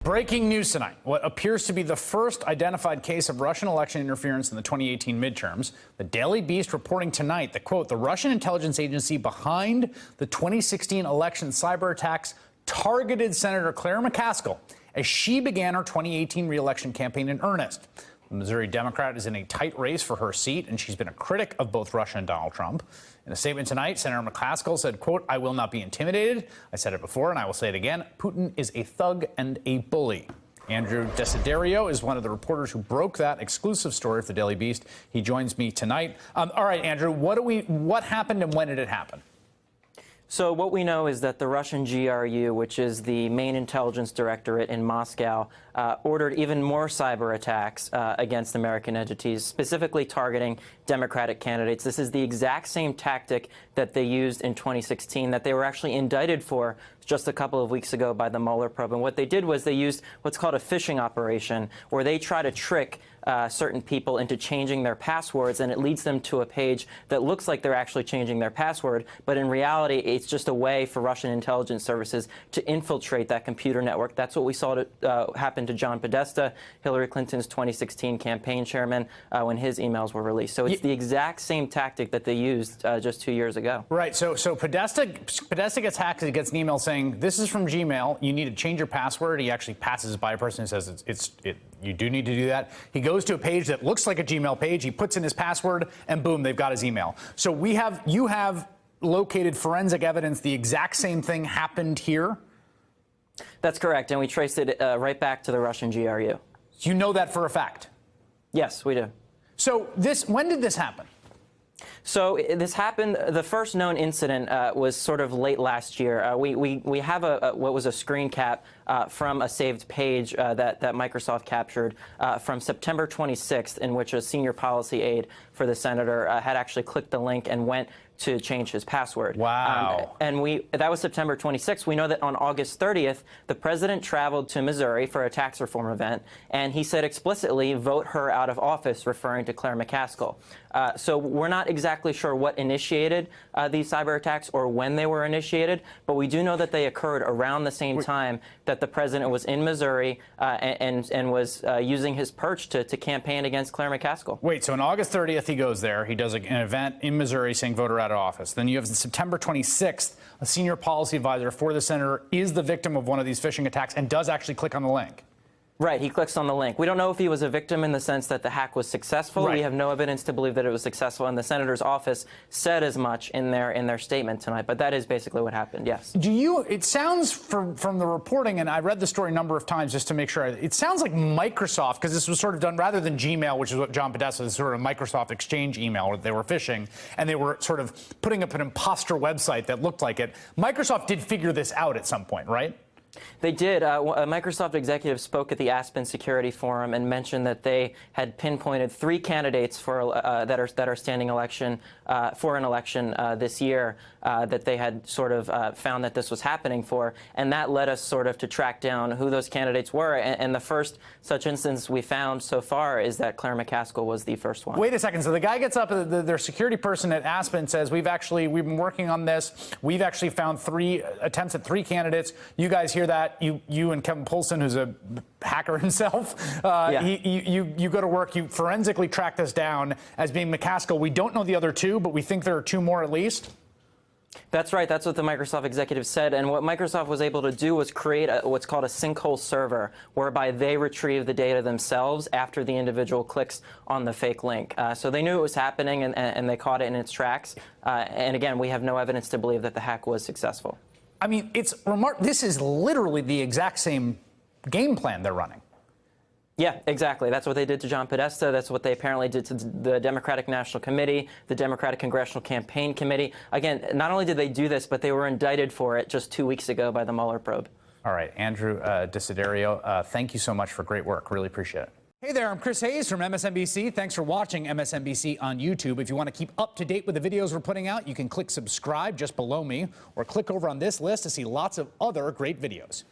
Breaking news tonight. What appears to be the first identified case of Russian election interference in the 2018 midterms. The Daily Beast reporting tonight that, quote, the Russian intelligence agency behind the 2016 election cyber attacks targeted Senator Claire McCaskill as she began her 2018 re-election campaign in earnest. The Missouri Democrat is in a tight race for her seat, and she's been a critic of both Russia and Donald Trump. In a statement tonight, Senator McCaskill said, quote, I will not be intimidated. I said it before, and I will say it again. Putin is a thug and a bully. Andrew Desiderio is one of the reporters who broke that exclusive story for the Daily Beast. He joins me tonight. All right, Andrew, what happened and when did it happen? So what we know is that the Russian GRU, which is the main intelligence directorate in Moscow, ordered even more cyber attacks against American entities, specifically targeting Democratic candidates. This is the exact same tactic that they used in 2016, that they were actually indicted for just a couple of weeks ago by the Mueller probe. And what they did was they used what's called a phishing operation, where they try to trick certain people into changing their passwords, and it leads them to a page that looks like they're actually changing their password, but in reality, it's just a way for Russian intelligence services to infiltrate that computer network. That's what we saw happen to John Podesta, Hillary Clinton's 2016 campaign chairman, when his emails were released. So it's the exact same tactic that they used just 2 years ago. Right. So Podesta gets hacked. He gets an email saying, this is from Gmail. You need to change your password. He actually passes by a person who says you do need to do that. He goes to a page that looks like a Gmail page. He puts in his password, and boom, they've got his email. So you have located forensic evidence. The exact same thing happened here? That's correct, and we traced it right back to the Russian GRU. You know that for a fact? Yes, we do. So when did this happen? So this happened, the first known incident was sort of late last year. We have what was a screen cap from a saved page that Microsoft captured from September 26th, in which a senior policy aide for the senator had actually clicked the link and went to change his password. Wow. That was September 26th. We know that on August 30th, the president traveled to Missouri for a tax reform event, and he said explicitly, vote her out of office, referring to Claire McCaskill. So we're not exactly sure what initiated these cyber attacks or when they were initiated, but we do know that they occurred around the same time that the president was in Missouri and was using his perch to campaign against Claire McCaskill. Wait, so on August 30th, he goes there. He does an event in Missouri saying vote her out of office. Then you have September 26th, a senior policy advisor for the senator is the victim of one of these phishing attacks and does actually click on the link. Right, he clicks on the link. We don't know if he was a victim in the sense that the hack was successful. Right. We have no evidence to believe that it was successful, and the senator's office said as much in their statement tonight. But that is basically what happened, yes. It sounds from the reporting, and I read the story a number of times just to make sure, it sounds like Microsoft, because this was sort of done rather than Gmail, which is what John Podesta is, sort of a Microsoft Exchange email, where they were phishing, and they were sort of putting up an imposter website that looked like it. Microsoft did figure this out at some point, right? They did. A Microsoft executive spoke at the Aspen Security Forum and mentioned that they had pinpointed 3 candidates for that are standing election for an election this year that they had sort of found that this was happening for, and that led us sort of to track down who those candidates were. And the first such instance we found so far is that Claire McCaskill was the first one. Wait a second. So the guy gets up, their security person at Aspen says, we've been working on this. We've actually found 3 attempts at 3 candidates. You guys hear that? You and Kevin Poulsen, who's a hacker himself, you go to work, you forensically track this down as being McCaskill. We don't know the other 2, but we think there are 2 more at least. That's right. That's what the Microsoft executive said. And what Microsoft was able to do was create what's called a sinkhole server, whereby they retrieve the data themselves after the individual clicks on the fake link. So they knew it was happening, and they caught it in its tracks. And again, we have no evidence to believe that the hack was successful. I mean, it's remarkable. This is literally the exact same game plan they're running. Yeah, exactly. That's what they did to John Podesta. That's what they apparently did to the Democratic National Committee, the Democratic Congressional Campaign Committee. Again, not only did they do this, but they were indicted for it just 2 weeks ago by the Mueller probe. All right, Andrew Desiderio, thank you so much for great work. Really appreciate it. Hey there, I'm Chris Hayes from MSNBC. Thanks for watching MSNBC on YouTube. If you want to keep up to date with the videos we're putting out, you can click subscribe just below me, or click over on this list to see lots of other great videos.